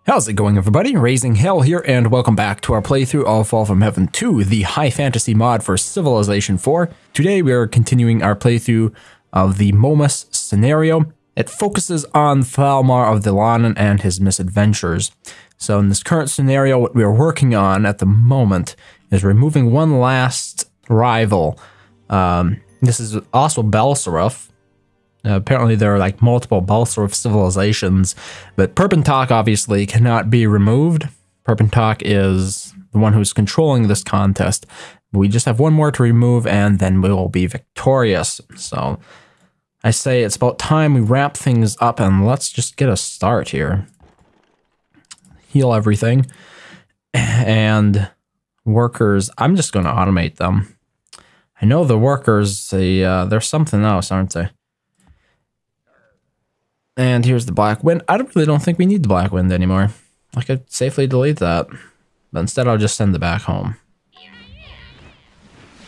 How's it going, everybody? RazingHel here, and welcome back to our playthrough of Fall from Heaven 2, the high fantasy mod for Civilization 4. Today we are continuing our playthrough of the Momus scenario. It focuses on Falmar of Dilanan and his misadventures. So in this current scenario, what we are working on at the moment is removing one last rival. This is also Belseruf. Apparently there are like multiple Belseruf civilizations, but Perpentok obviously cannot be removed. Perpentok is the one who's controlling this contest. We just have one more to remove and then we will be victorious. So I say it's about time we wrap things up and let's just get a start here. Heal everything. And workers, I'm just going to automate them. I know the workers, they're something else, aren't they? And here's the Black Wind. I really don't think we need the Black Wind anymore. I could safely delete that. But instead, I'll just send it back home.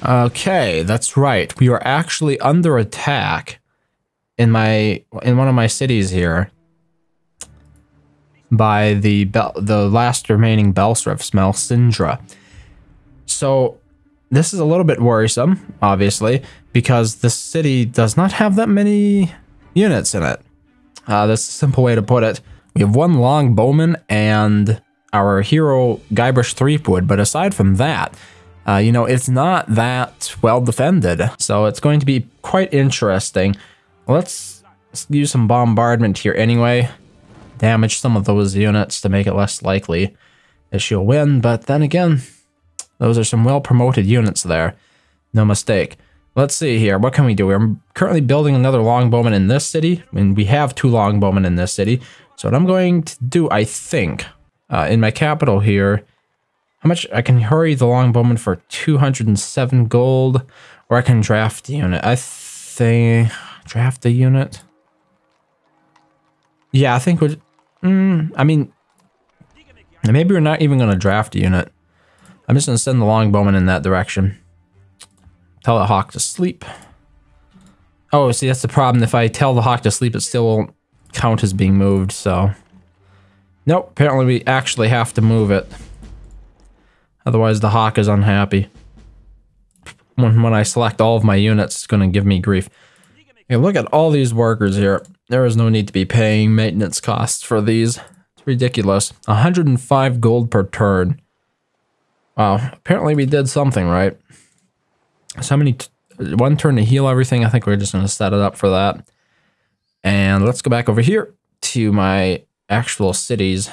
Okay, that's right. We are actually under attack in one of my cities here by the last remaining Belserufs, Malsindra. So this is a little bit worrisome, obviously, because this city does not have that many units in it. That's a simple way to put it. We have one longbowman and our hero Guybrush Threepwood, but aside from that, you know, it's not that well defended. So it's going to be quite interesting. Let's use some bombardment here anyway. Damage some of those units to make it less likely that she'll win. But then again, those are some well-promoted units there. No mistake. Let's see here. What can we do? We're currently building another longbowman in this city. I mean, we have two longbowmen in this city. So what I'm going to do, I think, in my capital here, how much I can hurry the longbowman for 207 gold, or I can draft the unit. I think draft the unit. Yeah, I think we're. I mean, maybe we're not even going to draft a unit. I'm just going to send the longbowman in that direction. Tell the hawk to sleep. Oh, see, that's the problem. If I tell the hawk to sleep, it still won't count as being moved, so. Nope, apparently we actually have to move it. Otherwise, the hawk is unhappy. When I select all of my units, it's going to give me grief. Okay, look at all these workers here. There is no need to be paying maintenance costs for these. It's ridiculous. 105 gold per turn. Wow, apparently we did something right. So how many, one turn to heal everything. I think we're just going to set it up for that. And let's go back over here to my actual cities.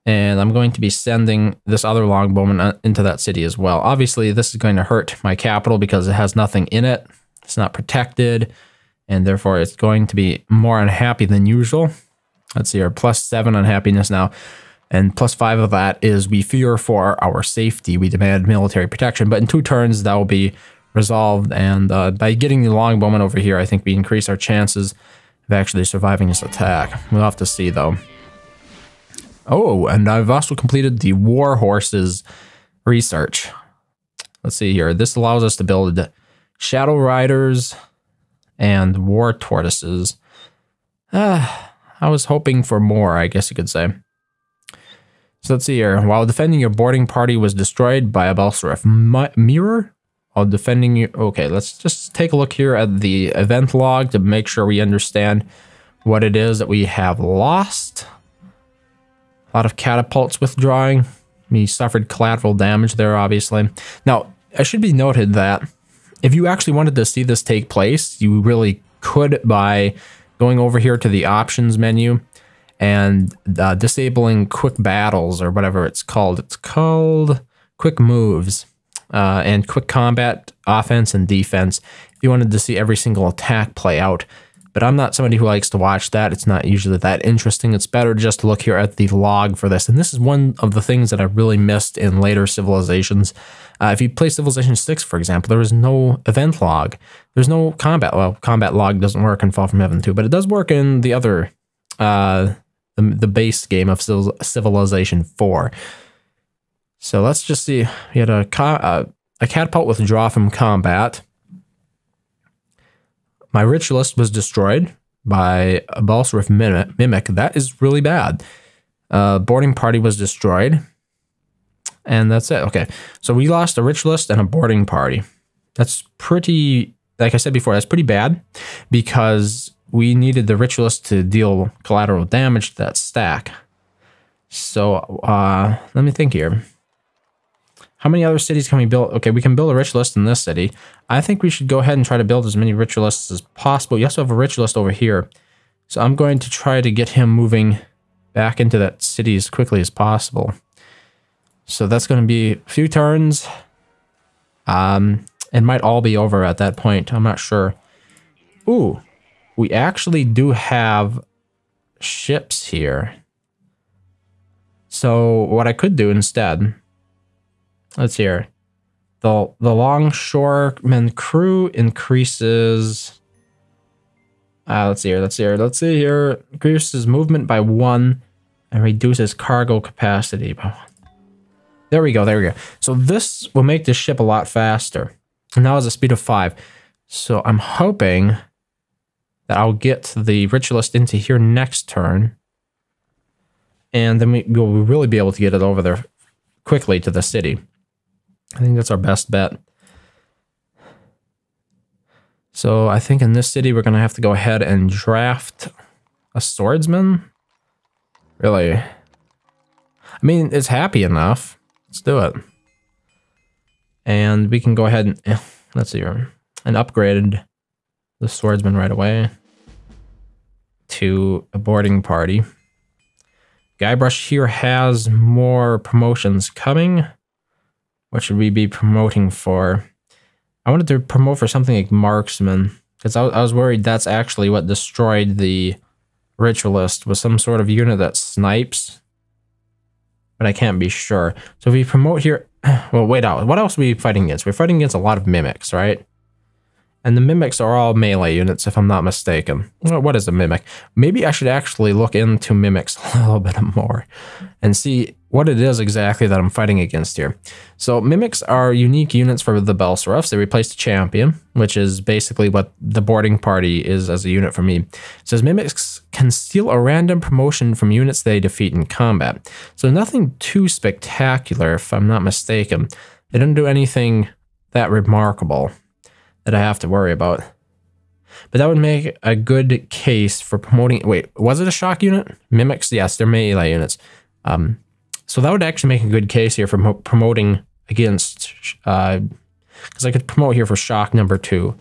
And I'm going to be sending this other longbowman into that city as well. Obviously, this is going to hurt my capital because it has nothing in it. It's not protected. And therefore, it's going to be more unhappy than usual. Let's see, our +7 unhappiness now. And +5 of that is we fear for our safety. We demand military protection. But in 2 turns, that will be resolved. And by getting the longbowman over here, I think we increase our chances of actually surviving this attack. We'll have to see, though. Oh, and I've also completed the war horses research. Let's see here. This allows us to build shadow riders and war tortoises. I was hoping for more, I guess you could say. So let's see here. While defending, your boarding party was destroyed by a Belseruf mirror. While defending you... Okay, let's just take a look here at the event log to make sure we understand what it is that we have lost. A lot of catapults withdrawing. We suffered collateral damage there, obviously. Now, it should be noted that if you actually wanted to see this take place, you really could by going over here to the options menu and disabling quick battles or whatever it's called. It's called quick moves and quick combat, offense and defense. If you wanted to see every single attack play out. But I'm not somebody who likes to watch that. It's not usually that interesting. It's better just to look here at the log for this. And this is one of the things that I really missed in later civilizations. If you play Civilization 6, for example, there is no event log. There's no combat. Well, combat log doesn't work in Fall from Heaven 2, but it does work in the other... the base game of Civilization 4. So let's just see. We had a catapult withdraw from combat. My ritualist was destroyed by a Belseruf mimic. That is really bad. Boarding party was destroyed. And that's it. Okay, so we lost a ritualist and a boarding party. That's pretty, like I said before, that's pretty bad because we needed the ritualist to deal collateral damage to that stack. So let me think here. How many other cities can we build? Okay, we can build a ritualist in this city. I think we should go ahead and try to build as many ritualists as possible. We also have a ritualist over here. So I'm going to try to get him moving back into that city as quickly as possible. So that's going to be a few turns. It might all be over at that point. I'm not sure. Ooh, we actually do have ships here. So what I could do instead, let's see here. The longshoreman crew increases. Let's see here. Increases movement by 1 and reduces cargo capacity by 1. There we go. So this will make this ship a lot faster. And now it's a speed of 5. So I'm hoping that I'll get the ritualist into here next turn. And then we'll really be able to get it over there quickly to the city. I think that's our best bet. So I think in this city, we're going to have to go ahead and draft a swordsman. Really? I mean, it's happy enough. Let's do it. And we can go ahead and, let's see here, and upgrade the swordsman right away to a boarding party. Guybrush here has more promotions coming. What should we be promoting for? I wanted to promote for something like marksman, because I was worried that's actually what destroyed the ritualist, was some sort of unit that snipes. But I can't be sure. So if we promote here, well, wait out. What else are we fighting against? We're fighting against a lot of mimics, right? And the mimics are all melee units, if I'm not mistaken. Well, what is a mimic? Maybe I should actually look into mimics a little bit more and see what it is exactly that I'm fighting against here. So mimics are unique units for the Belseroths. They replace the champion, which is basically what the boarding party is as a unit for me. It says mimics can steal a random promotion from units they defeat in combat. So nothing too spectacular, if I'm not mistaken. They don't do anything that remarkable that I have to worry about. But that would make a good case for promoting... Wait, was it a shock unit? Mimics? Yes, they're melee units. So that would actually make a good case here for promoting against... Because I could promote here for shock number 2.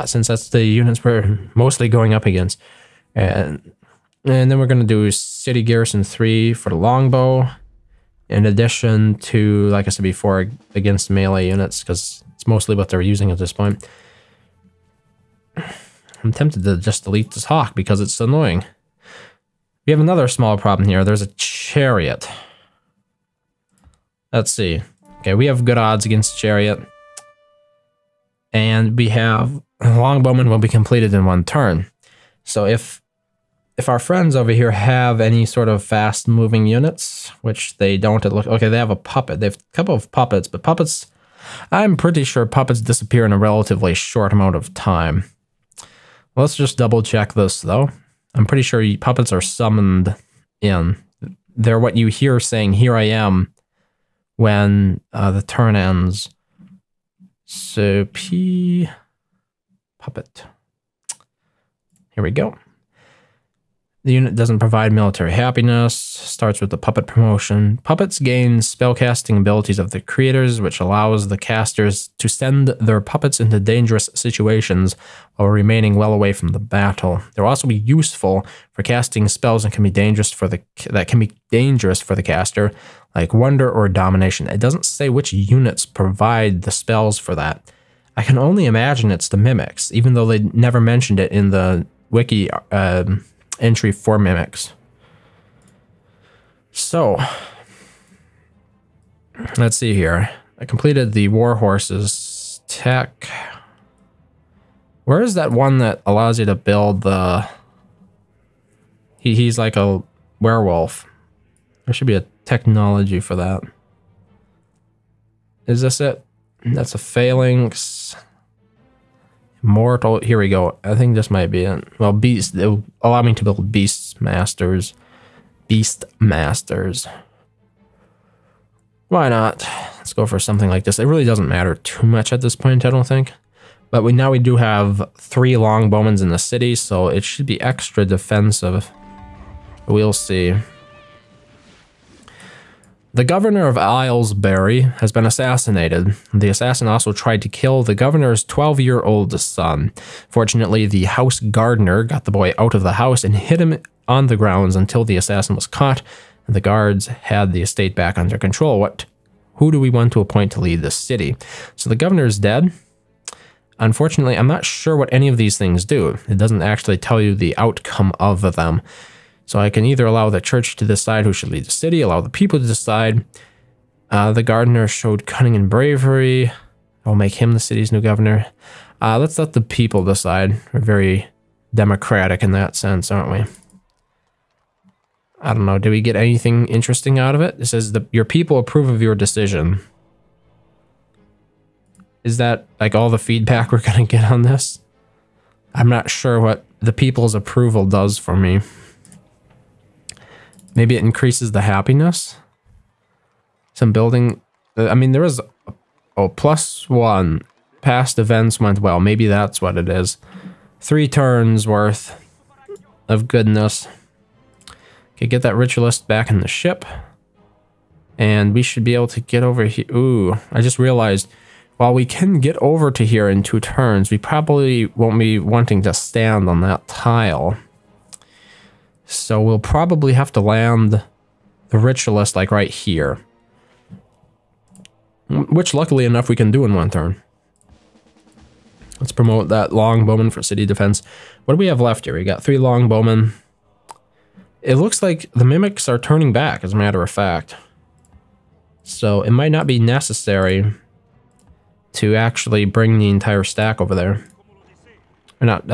Since that's the units we're mostly going up against. And then we're going to do City Garrison 3 for the longbow. In addition to, like I said before, against melee units, because it's mostly what they're using at this point. I'm tempted to just delete this hawk because it's annoying. We have another small problem here. There's a chariot. Let's see. Okay, we have good odds against chariot. And we have longbowman will be completed in 1 turn. So if our friends over here have any sort of fast-moving units, which they don't, okay, they have a puppet. They have a couple of puppets, but puppets, I'm pretty sure puppets disappear in a relatively short amount of time. Let's just double-check this, though. I'm pretty sure puppets are summoned in. They're what you hear saying, "Here I am," when the turn ends. So, puppet. Here we go. The unit doesn't provide military happiness, starts with the puppet promotion. Puppets gain spellcasting abilities of the creators, which allows the casters to send their puppets into dangerous situations while remaining well away from the battle. They'll also be useful for casting spells that can be dangerous for the caster, like Wonder or Domination. It doesn't say which units provide the spells for that. I can only imagine it's the mimics, even though they never mentioned it in the wiki entry for mimics. So, let's see here. I completed the war horses tech. Where is that one that allows you to build the... He's like a werewolf. There should be a technology for that. Is this it? That's a phalanx. Mortal, here we go. I think this might be it. Well, beast, it'll allow me to build beast masters. Beast Masters. Why not? Let's go for something like this. It really doesn't matter too much at this point, I don't think. But now we do have 3 longbowmen in the city, so it should be extra defensive. We'll see. The governor of Aylesbury has been assassinated. The assassin also tried to kill the governor's 12-year-old son. Fortunately, the house gardener got the boy out of the house and hid him on the grounds until the assassin was caught, and the guards had the estate back under control. Who do we want to appoint to lead the city? So the governor is dead. Unfortunately, I'm not sure what any of these things do. It doesn't actually tell you the outcome of them. So I can either allow the church to decide who should lead the city, allow the people to decide. The gardener showed cunning and bravery. I'll make him the city's new governor. Let's let the people decide. We're very democratic in that sense, aren't we? I don't know. Did we get anything interesting out of it? It says your people approve of your decision. Is that like all the feedback we're going to get on this? I'm not sure what the people's approval does for me. Maybe it increases the happiness. Some building. I mean, there is. Oh, +1. Past events went well. Maybe that's what it is. 3 turns worth of goodness. Okay, get that ritualist back in the ship. And we should be able to get over here. Ooh, I just realized. While we can get over to here in 2 turns, we probably won't be wanting to stand on that tile. So we'll probably have to land the ritualist like right here. Which luckily enough we can do in 1 turn. Let's promote that longbowman for city defense. What do we have left here? We got 3 longbowmen. It looks like the mimics are turning back, as a matter of fact. So it might not be necessary to actually bring the entire stack over there. Or not,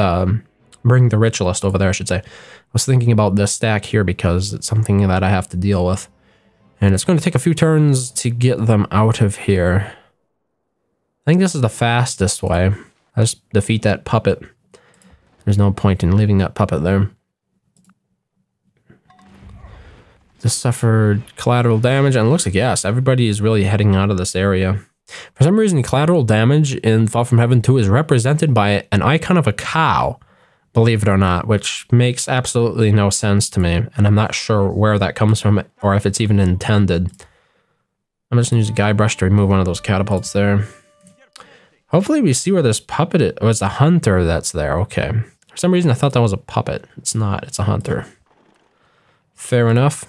bring the ritualist over there, I should say. I was thinking about this stack here because it's something that I have to deal with. And it's going to take a few turns to get them out of here. I think this is the fastest way. I just defeat that puppet. There's no point in leaving that puppet there. This suffered collateral damage, and it looks like, yes, everybody is really heading out of this area. For some reason, collateral damage in Fall from Heaven 2 is represented by an icon of a cow, believe it or not, which makes absolutely no sense to me, and I'm not sure where that comes from or if it's even intended. I'm just going to use a guy brush to remove one of those catapults there. Hopefully we see where this puppet is. Oh, it's a hunter that's there. Okay. For some reason, I thought that was a puppet. It's not. It's a hunter. Fair enough.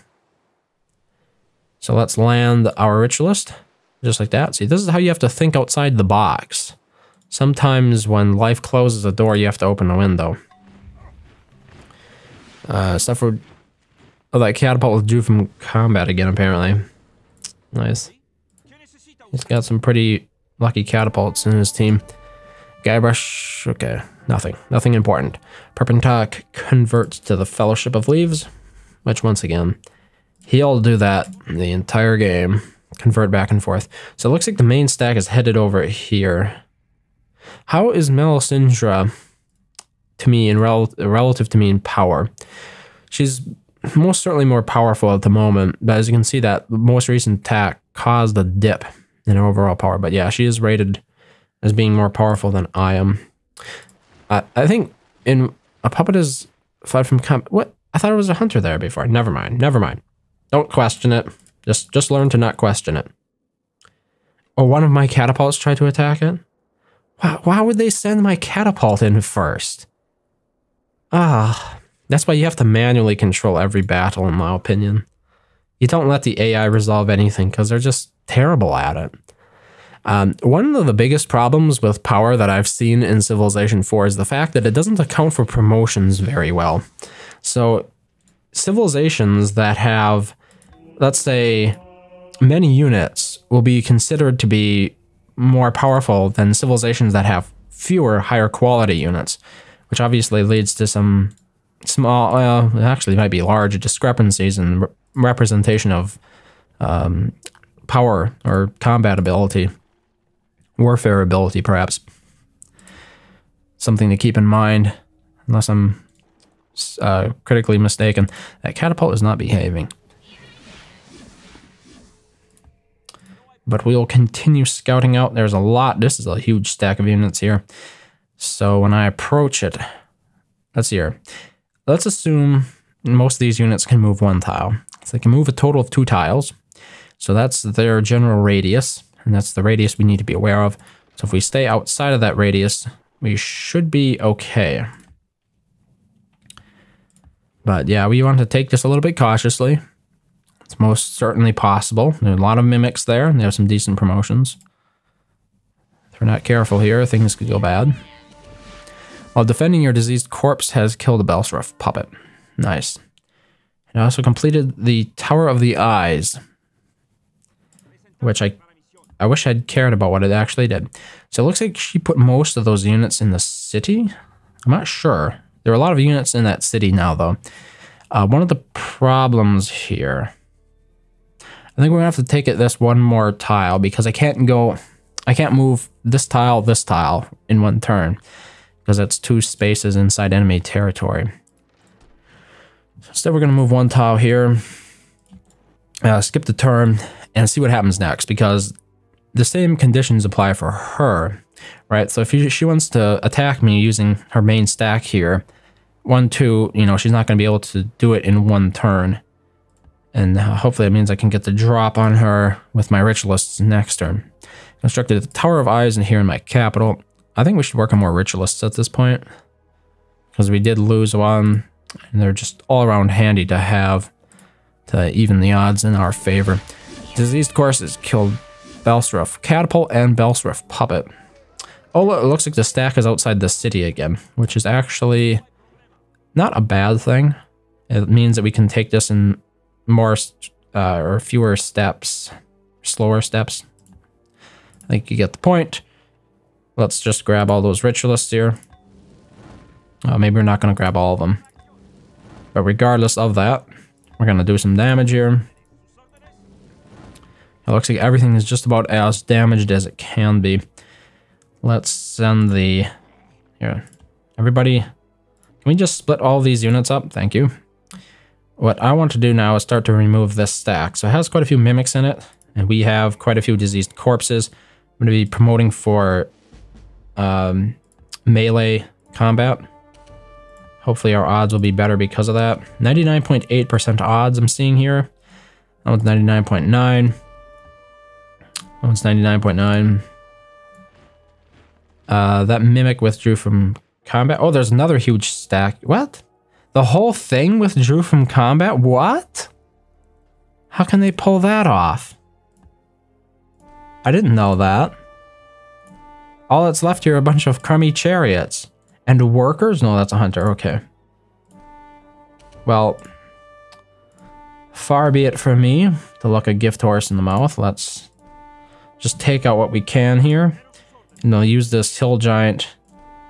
So let's land our ritualist. Just like that. See, this is how you have to think outside the box. Sometimes when life closes a door, you have to open a window. Suffered... Oh, that catapult withdrew from combat again, apparently. Nice. He's got some pretty lucky catapults in his team. Guybrush... Okay, nothing. Nothing important. Perpentak converts to the Fellowship of Leaves, which once again, he'll do that the entire game. Convert back and forth. So it looks like the main stack is headed over here. How is Melisindra to me in relative to me in power? She's most certainly more powerful at the moment, but as you can see, that most recent attack caused a dip in her overall power. But yeah, she is rated as being more powerful than I am. I think in a puppet is fled from combat. What? I thought it was a hunter there before. Never mind. Never mind. Don't question it. Just learn to not question it. Oh, one of my catapults tried to attack it? Why would they send my catapult in first? That's why you have to manually control every battle, in my opinion. You don't let the AI resolve anything, because they're just terrible at it. One of the biggest problems with power that I've seen in Civilization 4 is the fact that it doesn't account for promotions very well. So, civilizations that have, let's say, many units will be considered to be more powerful than civilizations that have fewer, higher quality units, which obviously leads to some small, actually might be large discrepancies in representation of power or combat ability, warfare ability, perhaps. Something to keep in mind, unless I'm critically mistaken. That catapult is not behaving. But we'll continue scouting out. There's a lot. This is a huge stack of units here. So when I approach it, let's see here. Let's assume most of these units can move 1 tile. So they can move a total of 2 tiles. So that's their general radius. And that's the radius we need to be aware of. So if we stay outside of that radius, we should be okay. But yeah, we want to take this a little bit cautiously. It's most certainly possible. There are a lot of mimics there, and they have some decent promotions. If we're not careful here, things could go bad. While defending, your diseased corpse has killed a Belsref puppet. Nice. It also completed the Tower of the Eyes, which I wish I'd cared about what it actually did. So it looks like she put most of those units in the city. I'm not sure. There are a lot of units in that city now, though. One of the problems here, I think we're gonna have to take it this one more tile because I can't move this tile in one turn because that's 2 spaces inside enemy territory. Instead, we're gonna move 1 tile here, skip the turn, and see what happens next because the same conditions apply for her, right? So if she wants to attack me using her main stack here, 1, 2, you know, she's not gonna be able to do it in 1 turn. And hopefully it means I can get the drop on her with my ritualists next turn. Constructed the Tower of Eyes in here in my capital. I think we should work on more ritualists at this point. Because we did lose 1. And they're just all around handy to have to even the odds in our favor. Diseased Corpses killed Belsref Catapult and Belsref Puppet. Oh, it looks like the stack is outside the city again. Which is actually not a bad thing. It means that we can take this in more or fewer steps, slower steps. I think you get the point. Let's just grab all those ritualists here. Maybe we're not going to grab all of them. But regardless of that, we're going to do some damage here. It looks like everything is just about as damaged as it can be. Let's send the... Here, everybody... Can we just split all these units up? Thank you. What I want to do now is start to remove this stack. So it has quite a few mimics in it, and we have quite a few diseased corpses. I'm going to be promoting for melee combat. Hopefully our odds will be better because of that. 99.8% odds I'm seeing here. That one's 99.9. That one's 99.9. That mimic withdrew from combat. Oh, there's another huge stack. What? The whole thing withdrew from combat? What? How can they pull that off? I didn't know that. All that's left here are a bunch of crummy chariots. And workers? No, that's a hunter. Okay. Well, far be it from me to look a gift horse in the mouth. Let's just take out what we can here. And they'll use this hill giant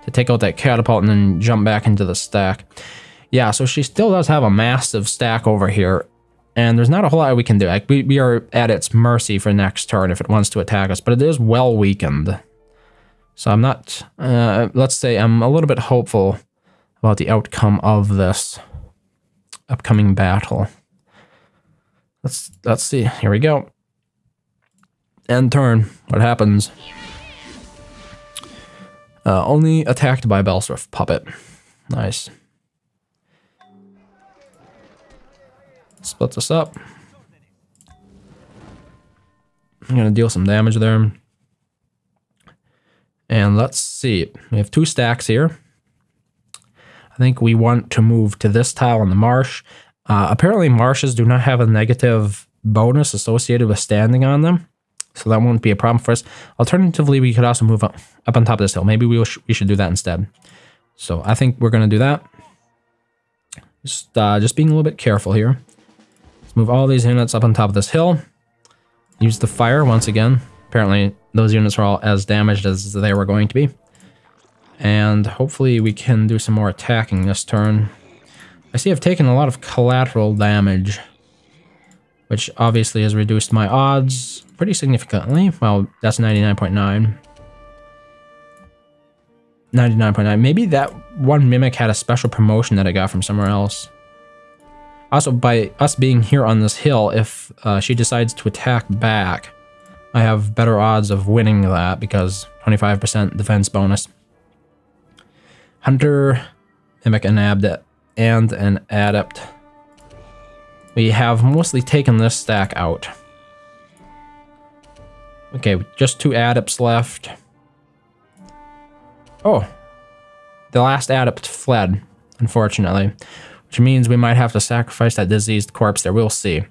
to take out that catapult and then jump back into the stack. Yeah, so she still does have a massive stack over here. And there's not a whole lot we can do. Like we are at its mercy for next turn if it wants to attack us. But it is well weakened. So I'm not, let's say I'm a little bit hopeful about the outcome of this upcoming battle. Let's see. Here we go. End turn. What happens? Only attacked by Belsref Puppet. Nice. Split this up. I'm going to deal some damage there. And let's see. We have 2 stacks here. I think we want to move to this tile in the marsh. Apparently marshes do not have a negative bonus associated with standing on them. So that won't be a problem for us. Alternatively, we could also move up on top of this hill. Maybe we should do that instead. So I think we're going to do that. Just being a little bit careful here. Let's move all these units up on top of this hill. Use the fire once again. Apparently, those units are all as damaged as they were going to be. And hopefully we can do some more attacking this turn. I see I've taken a lot of collateral damage, which obviously has reduced my odds pretty significantly. Well, that's 99.9. 99.9. Maybe that one mimic had a special promotion that I got from somewhere else. Also, by us being here on this hill, if she decides to attack back, I have better odds of winning that because 25% defense bonus. Hunter, mimic, and an adept. We have mostly taken this stack out. Okay, just 2 adepts left. Oh, the last adept fled, unfortunately, which means we might have to sacrifice that diseased corpse there. We'll see.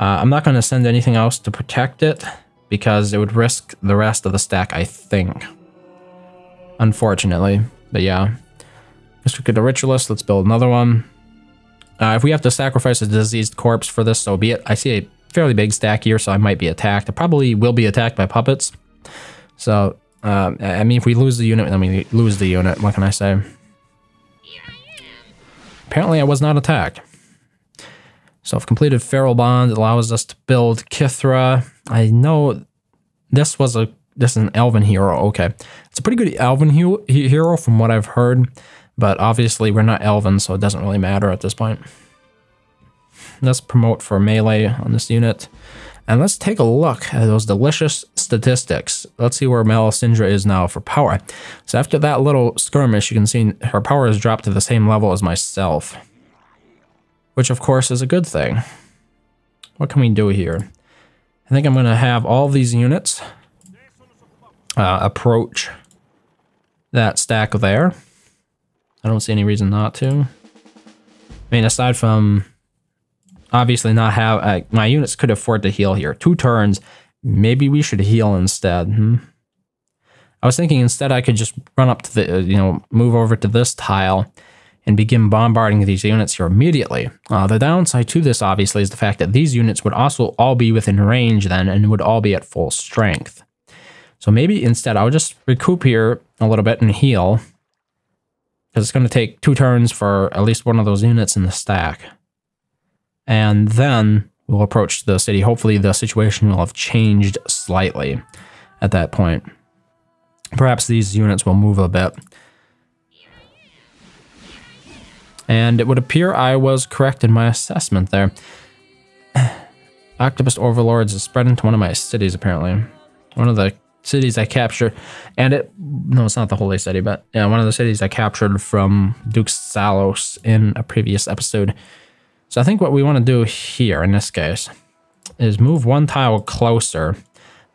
I'm not going to send anything else to protect it because it would risk the rest of the stack, I think. Unfortunately, but yeah. Let's look at the ritualist. Let's build another one. If we have to sacrifice a diseased corpse for this, so be it. I see a fairly big stack here, so I might be attacked. I probably will be attacked by puppets. So, I mean, if we lose the unit, then we lose the unit. What can I say? Apparently, I was not attacked. Self-completed Feral Bond allows us to build Kithra. I know this is an Elven hero. Okay, it's a pretty good Elven hero from what I've heard. But obviously, we're not Elven, so it doesn't really matter at this point. Let's promote for melee on this unit. And let's take a look at those delicious statistics. Let's see where Melisindra is now for power. So after that little skirmish, you can see her power has dropped to the same level as myself. Which, of course, is a good thing. What can we do here? I think I'm going to have all these units approach that stack there. I don't see any reason not to. I mean, aside from obviously not have... my units could afford to heal here. 2 turns. Maybe we should heal instead. I was thinking instead I could just run up to the... move over to this tile and begin bombarding these units here immediately. The downside to this, obviously, is the fact that these units would also all be within range then and would all be at full strength. So maybe instead I'll just recoup here a little bit and heal. Because it's going to take 2 turns for at least one of those units in the stack. And then we'll approach the city. Hopefully the situation will have changed slightly at that point. Perhaps these units will move a bit. And it would appear I was correct in my assessment there. Octopus Overlords is spread into one of my cities, apparently. One of the cities I captured, and no, it's not the Holy City, but yeah, one of the cities I captured from Duke Salos in a previous episode. So I think what we want to do here in this case is move 1 tile closer.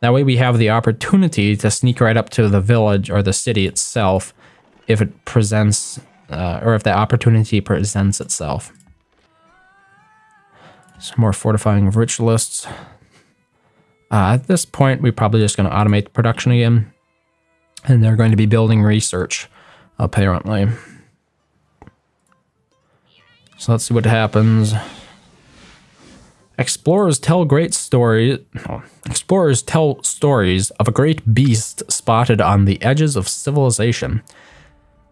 That way we have the opportunity to sneak right up to the village or the city itself if it presents, or if the opportunity presents itself. Some more fortifying ritualists. At this point, we're probably just going to automate the production again. And they're going to be building research, apparently. So let's see what happens. Explorers tell stories of a great beast spotted on the edges of civilization.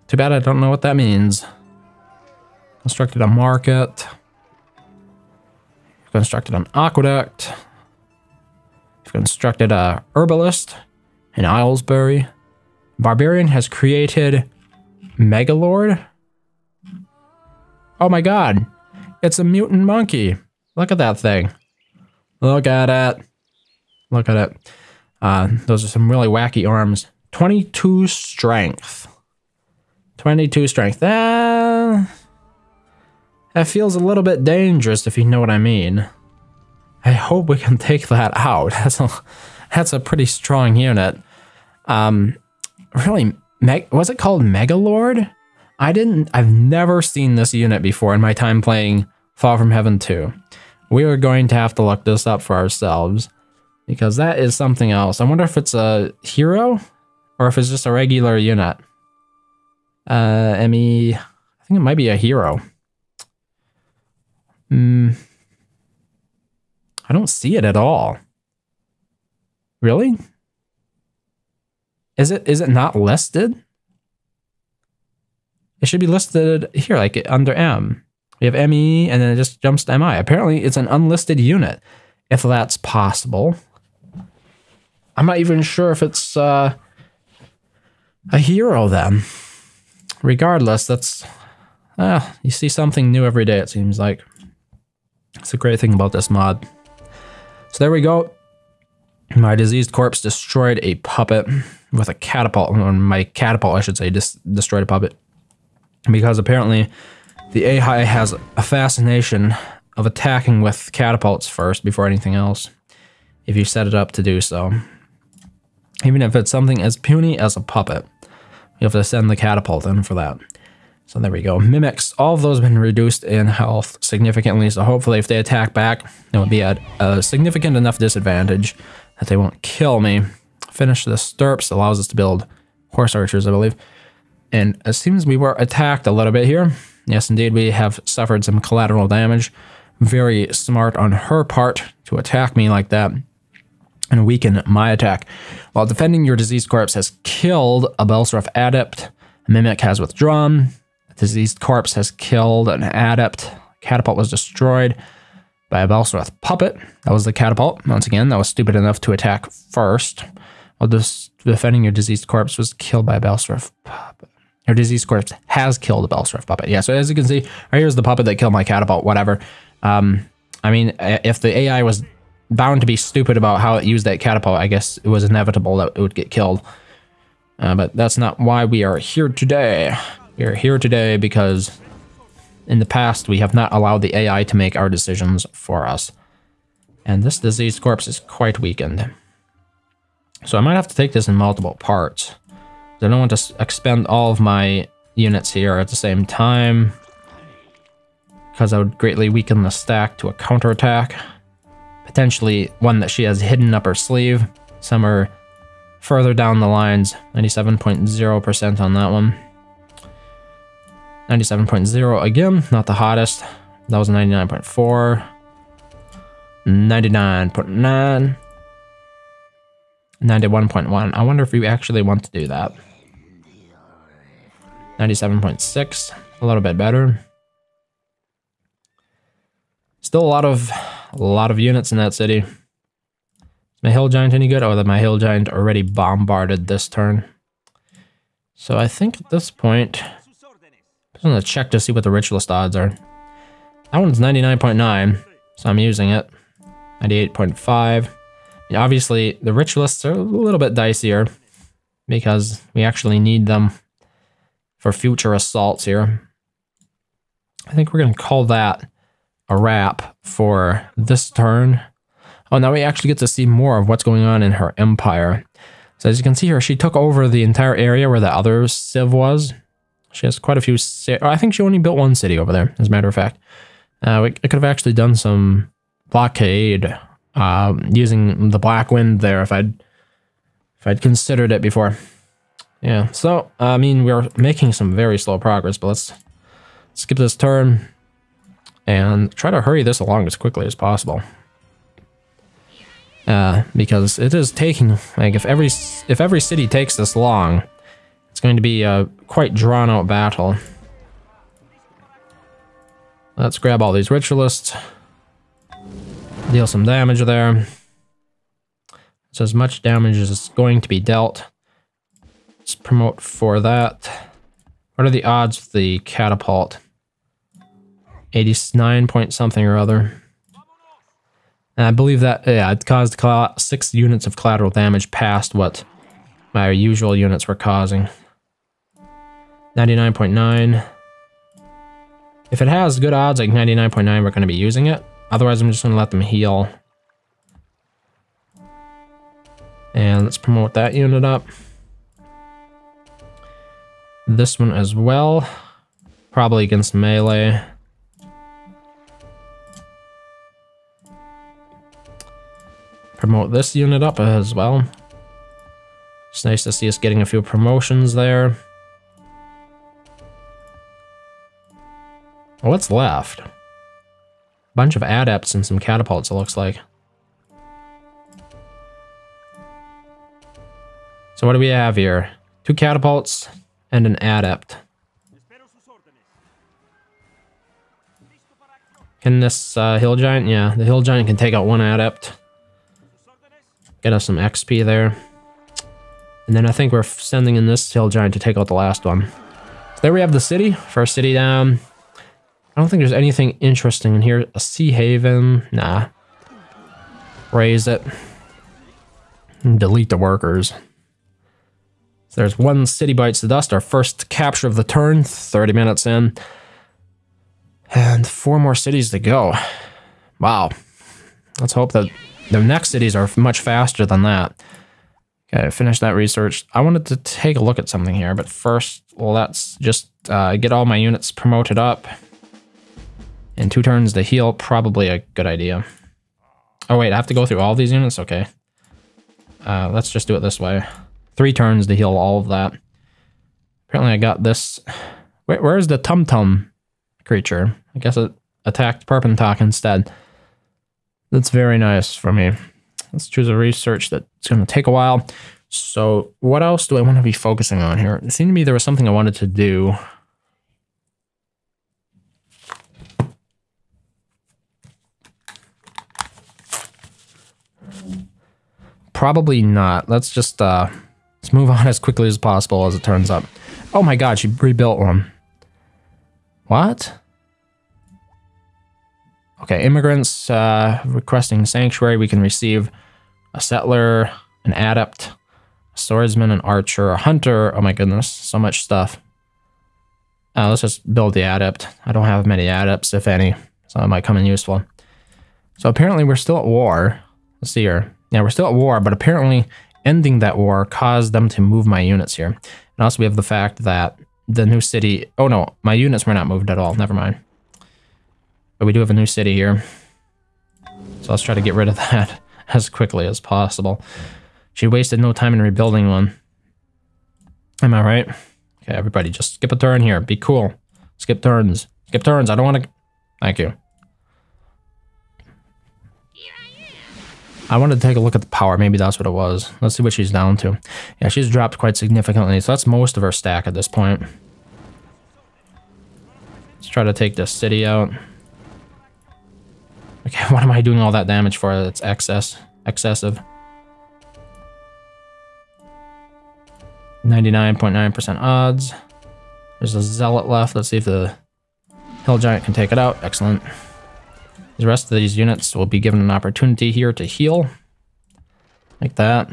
Too bad I don't know what that means. Constructed a market. Constructed an aqueduct. Constructed a herbalist in Islesbury. Barbarian has created Megalord. Oh my god, it's a mutant monkey. Look at that thing. Look at it. Look at it. Those are some really wacky arms. 22 strength. 22 strength. That feels a little bit dangerous, if you know what I mean. I hope we can take that out. That's a pretty strong unit. Really, was it called Megalord? I've never seen this unit before in my time playing Fall from Heaven 2. We are going to have to look this up for ourselves because that is something else. I wonder if it's a hero or if it's just a regular unit. I think it might be a hero. I don't see it at all. Really? Is it not listed? It should be listed here, like under M. We have ME, and then it just jumps to MI. Apparently, it's an unlisted unit, if that's possible. I'm not even sure if it's a hero then. Regardless, that's... you see something new every day, it seems like. It's a great thing about this mod. So there we go. My diseased corpse destroyed a puppet with a catapult. Or my catapult, I should say, destroyed a puppet. Because apparently the AI has a fascination of attacking with catapults first before anything else, if you set it up to do so. Even if it's something as puny as a puppet, you have to send the catapult in for that. So there we go. Mimics, all of those have been reduced in health significantly, so hopefully if they attack back, it will be at a significant enough disadvantage that they won't kill me. Finish the stirps allows us to build horse archers, I believe. And it seems we were attacked a little bit here. Yes, indeed, we have suffered some collateral damage. Very smart on her part to attack me like that and weaken my attack. While defending, your diseased corpse has killed a Belsref adept. A mimic has withdrawn. A diseased corpse has killed an adept. Catapult was destroyed by a Belsref puppet. That was the catapult. Once again, that was stupid enough to attack first. While defending, your diseased corpse was killed by a Belsref puppet. Your diseased corpse has killed a Belsref puppet. Yeah, so as you can see, right here's the puppet that killed my catapult, whatever. I mean, if the AI was bound to be stupid about how it used that catapult, I guess it was inevitable that it would get killed. But that's not why we are here today. We are here today because in the past we have not allowed the AI to make our decisions for us. And this diseased corpse is quite weakened. So I might have to take this in multiple parts. I don't want to expend all of my units here at the same time, because I would greatly weaken the stack to a counterattack. Potentially one that she has hidden up her sleeve, somewhere further down the lines. 97.0% on that one. 97.0 again, not the hottest. That was 99.4. 99.9. 91.1. I wonder if we actually want to do that. 97.6, a little bit better. Still a lot of units in that city. Is my hill giant any good? Oh, that my hill giant already bombarded this turn. So I think at this point, I'm just gonna check to see what the ritualist odds are. That one's 99.9, so I'm using it. 98.5. Obviously, the ritualists are a little bit dicier because we actually need them for future assaults here. I think we're going to call that a wrap for this turn. Oh, now we actually get to see more of what's going on in her empire. So as you can see here, she took over the entire area where the other civ was. She has quite a few... I think she only built one city over there, as a matter of fact. I could have actually done some blockade using the Black Wind there if I'd considered it before. Yeah, so I mean we're making some very slow progress, but let's skip this turn and try to hurry this along as quickly as possible. Because it is taking, like, if every city takes this long, it's going to be a quite drawn out battle. Let's grab all these ritualists. Deal some damage there. So as much damage as is going to be dealt. Let's promote for that. What are the odds of the catapult? 89 point something or other. And I believe that, yeah, it caused 6 units of collateral damage past what my usual units were causing. 99.9. If it has good odds, like 99.9, we're going to be using it. Otherwise, I'm just going to let them heal. And let's promote that unit up. This one as well. Probably against melee. Promote this unit up as well. It's nice to see us getting a few promotions there. What's left? Bunch of adepts and some catapults, it looks like. So what do we have here? 2 catapults and an adept. Can this hill giant? Yeah, the hill giant can take out 1 adept. Get us some XP there. And then I think we're sending in this hill giant to take out the last one. So there we have the city. First city down. I don't think there's anything interesting in here. A sea haven. Nah. Raise it. And delete the workers. So there's one city bites the dust. Our first capture of the turn. 30 minutes in. And 4 more cities to go. Wow. Let's hope that the next cities are much faster than that. Okay, finish that research. I wanted to take a look at something here, but first, let's just get all my units promoted up. In 2 turns to heal, probably a good idea. Oh wait, I have to go through all these units? Okay. Let's just do it this way. 3 turns to heal all of that. Apparently I got this. Wait, where's the Tum-Tum creature? I guess it attacked Perpentok instead. That's very nice for me. Let's choose a research that's going to take a while. So what else do I want to be focusing on here? It seemed to me there was something I wanted to do. Probably not. Let's just let's move on as quickly as possible as it turns up. Oh my god, she rebuilt one. What? Okay, immigrants requesting sanctuary. We can receive a settler, an adept, a swordsman, an archer, a hunter. Oh my goodness, so much stuff. Let's just build the adept. I don't have many adepts, if any, so that might come in useful. So apparently we're still at war. Let's see here. Yeah, we're still at war, but apparently ending that war caused them to move my units here. And also we have the fact that the new city... Oh no, my units were not moved at all. Never mind. But we do have a new city here. So let's try to get rid of that as quickly as possible. She wasted no time in rebuilding one. Am I right? Okay, everybody just skip a turn here. Be cool. Skip turns. Skip turns. I don't want to... Thank you. I wanted to take a look at the power. Maybe that's what it was. Let's see what she's down to. Yeah, she's dropped quite significantly. So that's most of her stack at this point. Let's try to take this city out. Okay, what am I doing all that damage for? That's excessive. 99.9% odds. There's a zealot left. Let's see if the hill giant can take it out. Excellent. The rest of these units will be given an opportunity here to heal. Like that.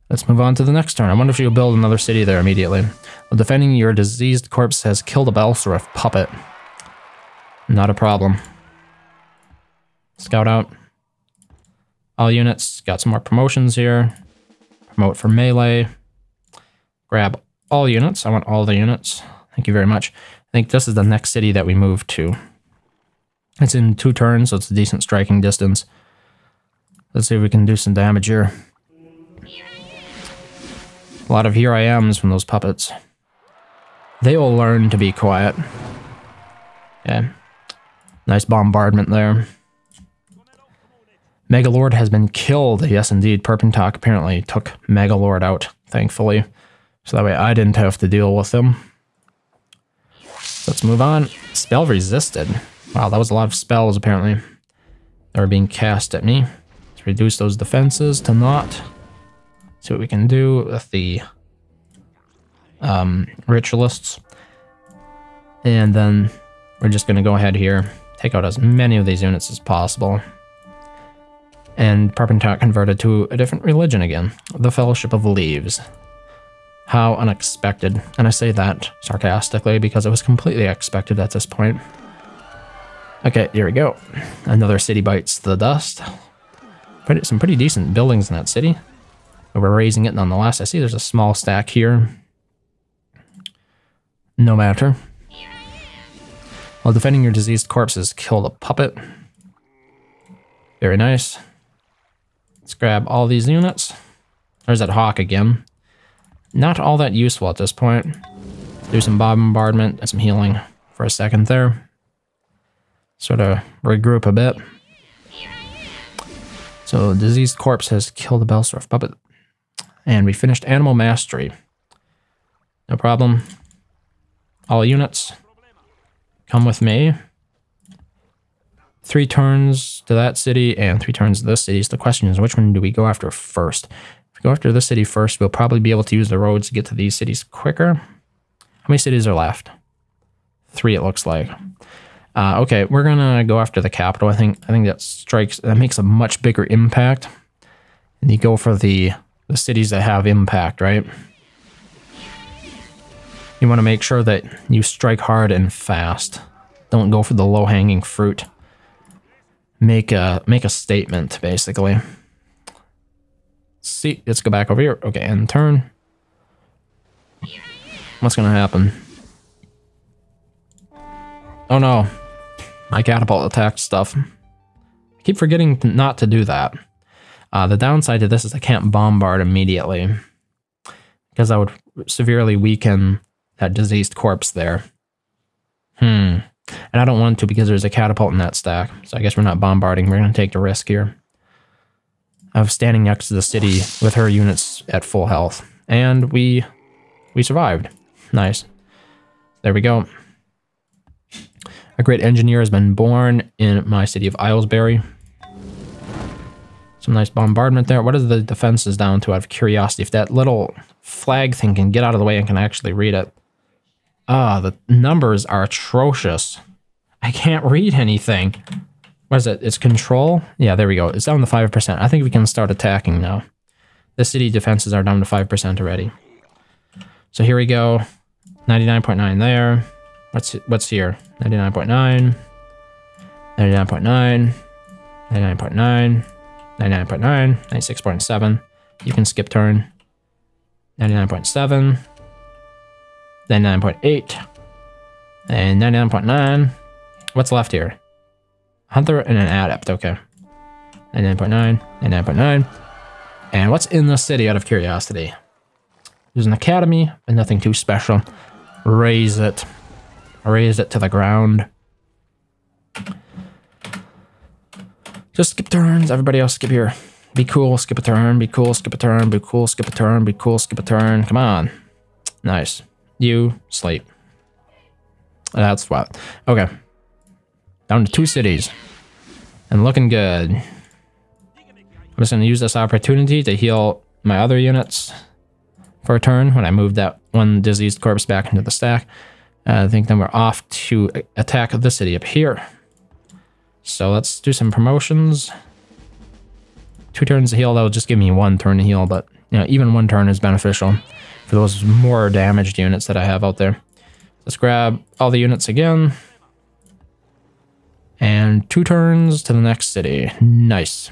Let's move on to the next turn. I wonder if she'll build another city there immediately. While defending your diseased corpse has killed a Belserif puppet. Not a problem. Scout out. All units. Got some more promotions here. Promote for melee. Grab all units. I want all the units. Thank you very much. I think this is the next city that we move to. It's in 2 turns, so it's a decent striking distance. Let's see if we can do some damage here. A lot of here I ams from those puppets. They will learn to be quiet. Okay. Nice bombardment there. Megalord has been killed. Yes, indeed. Perpentok apparently took Megalord out, thankfully. So that way I didn't have to deal with him. Let's move on. Spell resisted. Wow, that was a lot of spells, apparently. That were being cast at me. Let's reduce those defenses to naught. See what we can do with the ritualists. And then we're just going to go ahead here. Take out as many of these units as possible. And Perpentok converted to a different religion again. The Fellowship of Leaves. How unexpected. And I say that sarcastically because it was completely expected at this point. Okay, here we go. Another city bites the dust. Some pretty decent buildings in that city. But we're raising it nonetheless. I see there's a small stack here. No matter. While defending your diseased corpses, killed a puppet. Very nice. Let's grab all these units. There's that hawk again. Not all that useful at this point. Do some bombardment and some healing for a second there. Sort of regroup a bit. So, diseased corpse has killed a Belserif puppet. And we finished animal mastery. No problem. All units, come with me. 3 turns to that city and 3 turns to this city. So the question is, which one do we go after first? If we Go after this city first. We'll probably be able to use the roads to get to these cities quicker. How many cities are left? 3, it looks like. Okay, we're gonna go after the capital. I think that makes a much bigger impact. And you go for the cities that have impact, right? You want to make sure that you strike hard and fast. Don't go for the low-hanging fruit. Make a statement, basically. See, let's go back over here. Okay, and turn. What's gonna happen? Oh no. My catapult attacked stuff. I keep forgetting not to do that. The downside to this is I can't bombard immediately, because I would severely weaken that diseased corpse there. And I don't want to because there's a catapult in that stack. So I guess we're not bombarding. We're going to take the risk here of standing next to the city with her units at full health. And we survived. Nice. There we go. A great engineer has been born in my city of Islesbury. Some nice bombardment there. What are the defenses down to out of curiosity? If that little flag thing can get out of the way and can actually read it. The numbers are atrocious. I can't read anything. What is it? It's control? Yeah, there we go. It's down to 5%. I think we can start attacking now. The city defenses are down to 5% already. So here we go. 99.9 there. What's here? 99.9. 99.9. 99.9. 99.9. 96.7. You can skip turn. 99.7. 99.8. And 99.9. What's left here? Hunter and an adept. Okay. 99.9. 99.9. And what's in the city out of curiosity? There's an academy, but nothing too special. Raise it. Raise it to the ground. Just skip turns. Everybody else skip here. Be cool, skip a turn. Be cool, skip a turn. Be cool, skip a turn. Be cool, skip a turn. Come on. Nice. You sleep. That's what. Okay. Down to 2 cities. And looking good. I'm just going to use this opportunity to heal my other units for a turn when I move that one diseased corpse back into the stack. I think then we're off to attack the city up here. So let's do some promotions. 2 turns to heal, that'll just give me 1 turn to heal, but you know, even 1 turn is beneficial for those more damaged units that I have out there. Let's grab all the units again. And 2 turns to the next city. Nice.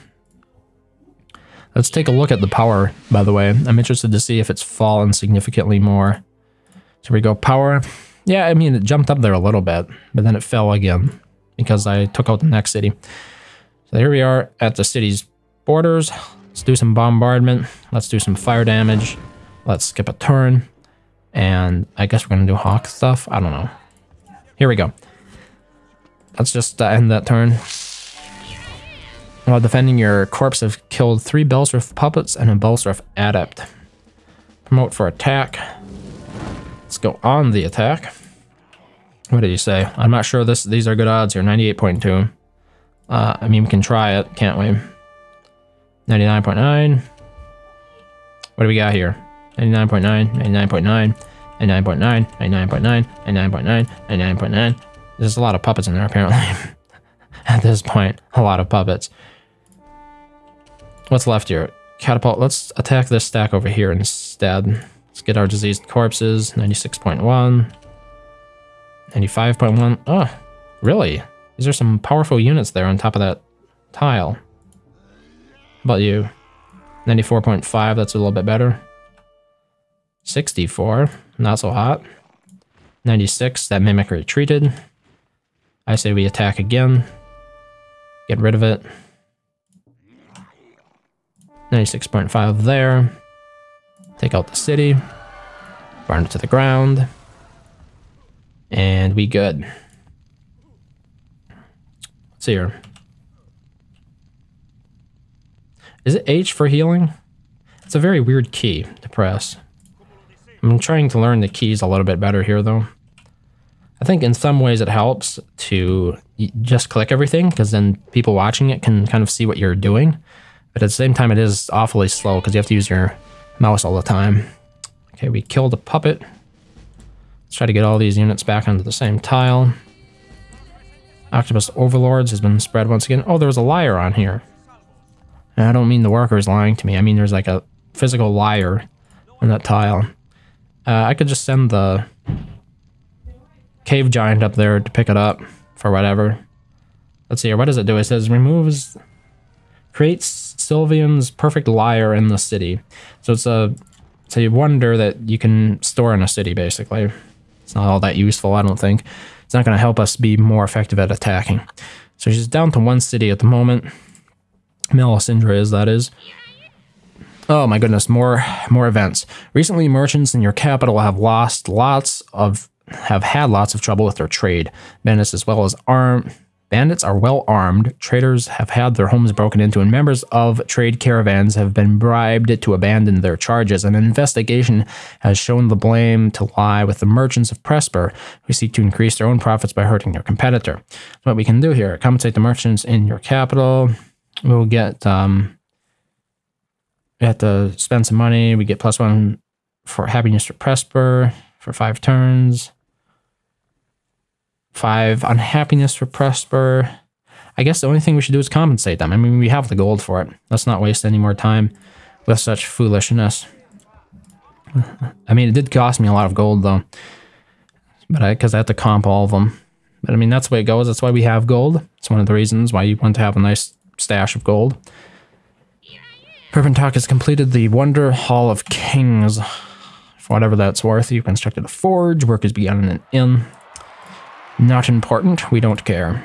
Let's take a look at the power, by the way. I'm interested to see if it's fallen significantly more. So we go power. Yeah, I mean, it jumped up there a little bit, but then it fell again because I took out the next city. So here we are at the city's borders. Let's do some bombardment. Let's do some fire damage. Let's skip a turn. And I guess we're going to do hawk stuff. I don't know. Here we go. Let's just end that turn. While defending, your corpse have killed 3 Belsrith puppets and a Belsrith adept. Promote for attack. Let's go on the attack. What did you say? I'm not sure these are good odds here. 98.2. I mean, we can try it, can't we? 99.9. What do we got here? 99.9, 99.9, 99.9, 99.9, 99.9, 99.9. There's a lot of puppets in there, apparently. At this point, a lot of puppets. What's left here? Catapult. Let's attack this stack over here instead. Let's get our diseased corpses. 96.1. 95.1. Oh, really? These are some powerful units there on top of that tile. How about you? 94.5. That's a little bit better. 64. Not so hot. 96. That mimic retreated. I say we attack again. Get rid of it. 96.5 there. Take out the city. Burn it to the ground. And we good. Let's see here. Is it H for healing? It's a very weird key to press. I'm trying to learn the keys a little bit better here, though. I think in some ways it helps to just click everything, because then people watching it can kind of see what you're doing. But at the same time, it is awfully slow because you have to use your mouse all the time. Okay, we killed a puppet. Let's try to get all these units back onto the same tile. Octopus Overlords has been spread once again. Oh, there's a liar on here. And I don't mean the workers lying to me. I mean there's like a physical liar on that tile. I could just send the cave giant up there to pick it up for whatever. Let's see here. What does it do? It says creates Sylvian's perfect liar in the city. So it's a wonder that you can store in a city, basically. It's not all that useful, I don't think. It's not going to help us be more effective at attacking. So she's down to 1 city at the moment. Melisindra is, that is. Oh my goodness, more events. Recently, merchants in your capital have had lots of trouble with their trade. Bandits are well armed. Traders have had their homes broken into, and members of trade caravans have been bribed to abandon their charges. An investigation has shown the blame to lie with the merchants of Presper, who seek to increase their own profits by hurting their competitor. So what we can do here: compensate the merchants in your capital. We'll get we have to spend some money. We get +1 for happiness for Presper for 5 turns. 5 unhappiness for Presper. I guess the only thing we should do is compensate them. I mean, we have the gold for it. Let's not waste any more time with such foolishness. I mean, it did cost me a lot of gold, though. But because I had to comp all of them. But I mean, that's the way it goes. That's why we have gold. It's one of the reasons why you want to have a nice stash of gold. Perpentok has completed the Wonder Hall of Kings. For whatever that's worth, you constructed a forge. Work has begun in an inn. Not important. We don't care.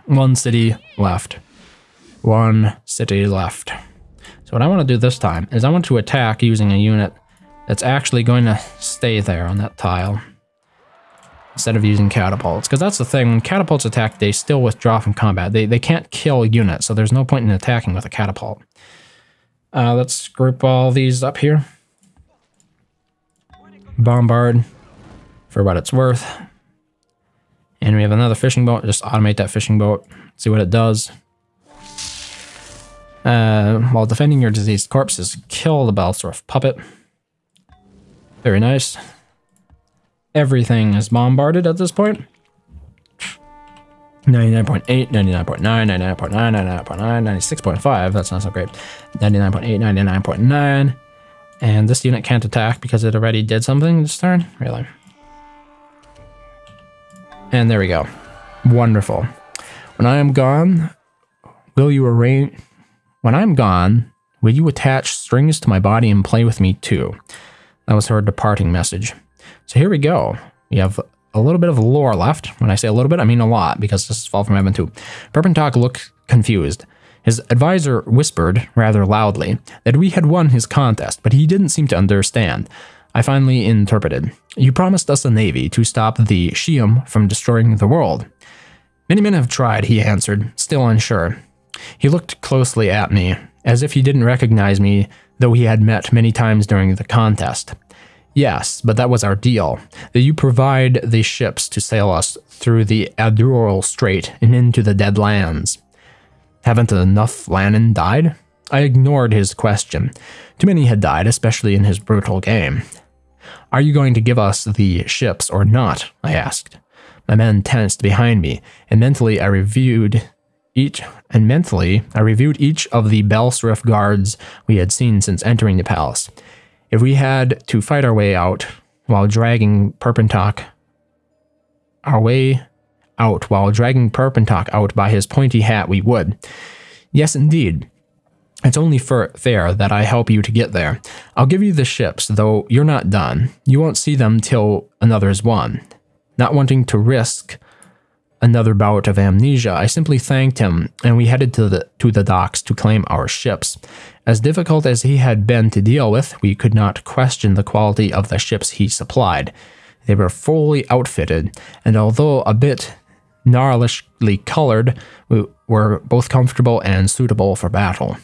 1 city left. 1 city left. So what I want to do this time is I want to attack using a unit that's actually going to stay there on that tile instead of using catapults. Because that's the thing. When catapults attack, they still withdraw from combat. They can't kill units, so there's no point in attacking with a catapult. Let's group all these up here. Bombard for what it's worth. And we have another fishing boat. Just automate that fishing boat. See what it does. While defending your diseased corpses, kill the Balsworth puppet. Very nice. Everything is bombarded at this point. 99.8, 99.9, 99.9, 99.9, 96.5. That's not so great. 99.8, 99.9. And this unit can't attack because it already did something this turn? Really? And there we go. Wonderful. When I am gone, will you arrange... When I'm gone, will you attach strings to my body and play with me too? That was her departing message. So here we go. We have a little bit of lore left. When I say a little bit, I mean a lot, because this is Fall from Heaven 2. Perpentok looked confused. His advisor whispered, rather loudly, that we had won his contest, but he didn't seem to understand. I finally interpreted. You promised us a navy to stop the Shi'um from destroying the world. Many men have tried, he answered, still unsure. He looked closely at me, as if he didn't recognize me, though he had met many times during the contest. Yes, but that was our deal, that you provide the ships to sail us through the Adural Strait and into the Dead Lands. Haven't enough Lannan died? I ignored his question. Too many had died, especially in his brutal game. Are you going to give us the ships or not? I asked. My men tensed behind me, and mentally I reviewed each of the Balsrif guards we had seen since entering the palace. If we had to fight our way out while dragging Perpentok out by his pointy hat, we would. Yes, indeed. It's only fair that I help you to get there. I'll give you the ships, though you're not done. You won't see them till another's won. Not wanting to risk another bout of amnesia, I simply thanked him, and we headed to the docks to claim our ships. As difficult as he had been to deal with, we could not question the quality of the ships he supplied. They were fully outfitted, and although a bit gnarlishly colored, we were both comfortable and suitable for battle.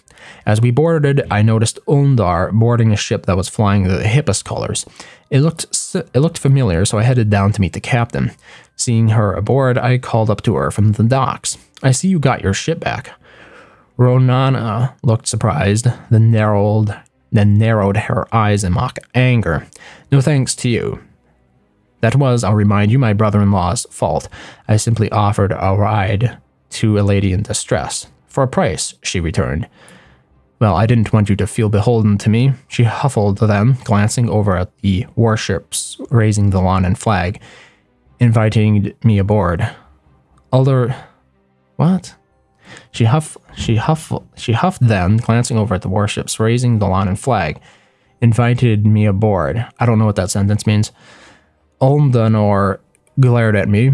As we boarded, I noticed Undar boarding a ship that was flying the hippus colors. It looked familiar, so I headed down to meet the captain. Seeing her aboard, I called up to her from the docks. I see you got your ship back. Ronana looked surprised, then narrowed her eyes in mock anger. No thanks to you. That was, I'll remind you, my brother-in-law's fault. I simply offered a ride to a lady in distress. For a price, she returned. Well, I didn't want you to feel beholden to me, she huffled then, glancing over at the warships raising the Lonan flag, inviting me aboard. What? She huffed then, glancing over at the warships raising the Lonan flag, invited me aboard. I don't know what that sentence means. Uldanor glared at me,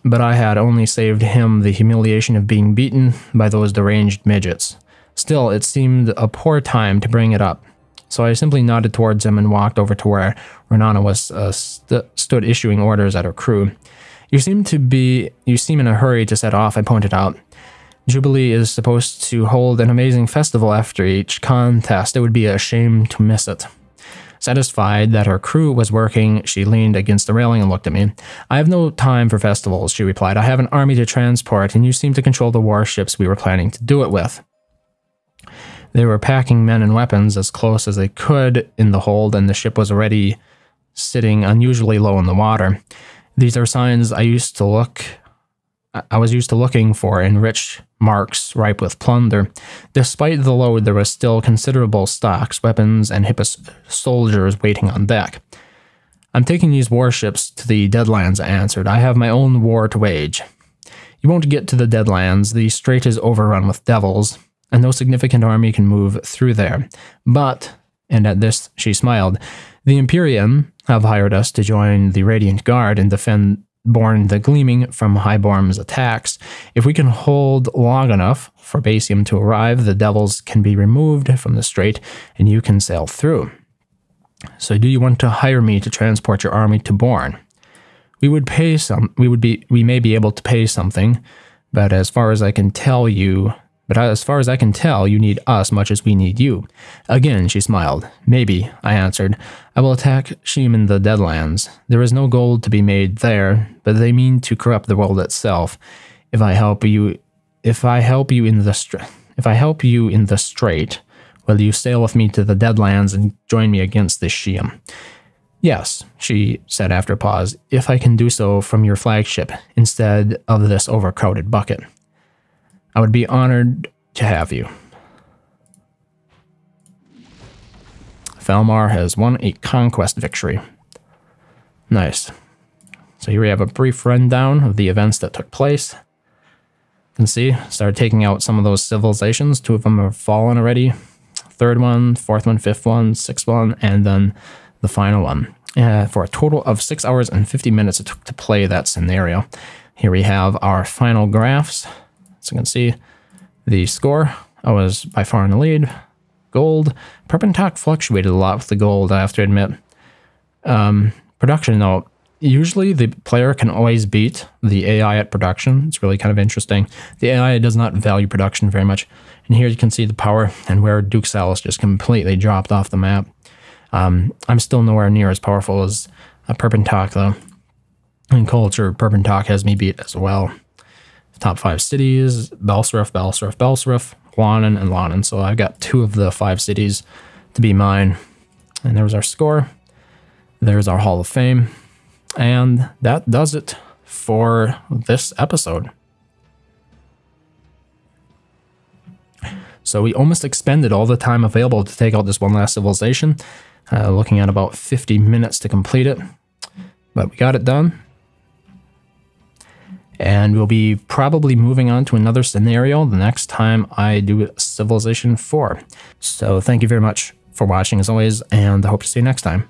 but I had only saved him the humiliation of being beaten by those deranged midgets. Still, it seemed a poor time to bring it up, so I simply nodded towards him and walked over to where Renana was stood issuing orders at her crew. You seem in a hurry to set off, I pointed out. Jubilee is supposed to hold an amazing festival after each contest. It would be a shame to miss it. Satisfied that her crew was working, she leaned against the railing and looked at me. I have no time for festivals, she replied. I have an army to transport, and you seem to control the warships we were planning to do it with. They were packing men and weapons as close as they could in the hold, and the ship was already sitting unusually low in the water. These are signs I was used to looking for in rich marks ripe with plunder. Despite the load, there was still considerable stocks, weapons, and hippous soldiers waiting on deck. I'm taking these warships to the Deadlands, I answered. I have my own war to wage. You won't get to the Deadlands. The strait is overrun with devils, and no significant army can move through there. But, and at this she smiled, the Imperium have hired us to join the Radiant Guard and defend Born the Gleaming from Highborm's attacks. If we can hold long enough for Basium to arrive, the devils can be removed from the strait and you can sail through. So do you want to hire me to transport your army to Born? We may be able to pay something, but as far as I can tell, you need us much as we need you. Again, she smiled. Maybe, I answered. I will attack Sheem in the Deadlands. There is no gold to be made there, but they mean to corrupt the world itself. If I help you in the strait, will you sail with me to the Deadlands and join me against this Sheem? Yes, she said after a pause, if I can do so from your flagship instead of this overcrowded bucket. I would be honored to have you. Falmar has won a conquest victory. Nice. So here we have a brief rundown of the events that took place. You can see, started taking out some of those civilizations. 2 of them have fallen already. 3rd one, 4th one, 5th one, 6th one, and then the final one. For a total of 6 hours and 50 minutes it took to play that scenario. Here we have our final graphs. So you can see the score. I was by far in the lead. Gold. Perpentock fluctuated a lot with the gold, I have to admit. Production, though. Usually the player can always beat the AI at production. It's really kind of interesting. The AI does not value production very much. And here you can see the power and where Duke Salus just completely dropped off the map. I'm still nowhere near as powerful as Perpentock, though. In culture, Perpentock has me beat as well. Top 5 cities, Balsarif, Lonan, and Lonan. So I've got 2 of the 5 cities to be mine. And there's our score. There's our Hall of Fame. And that does it for this episode. So we almost expended all the time available to take out this one last civilization. Looking at about 50 minutes to complete it. But we got it done. And we'll be probably moving on to another scenario the next time I do Civilization 4. So thank you very much for watching as always, and I hope to see you next time.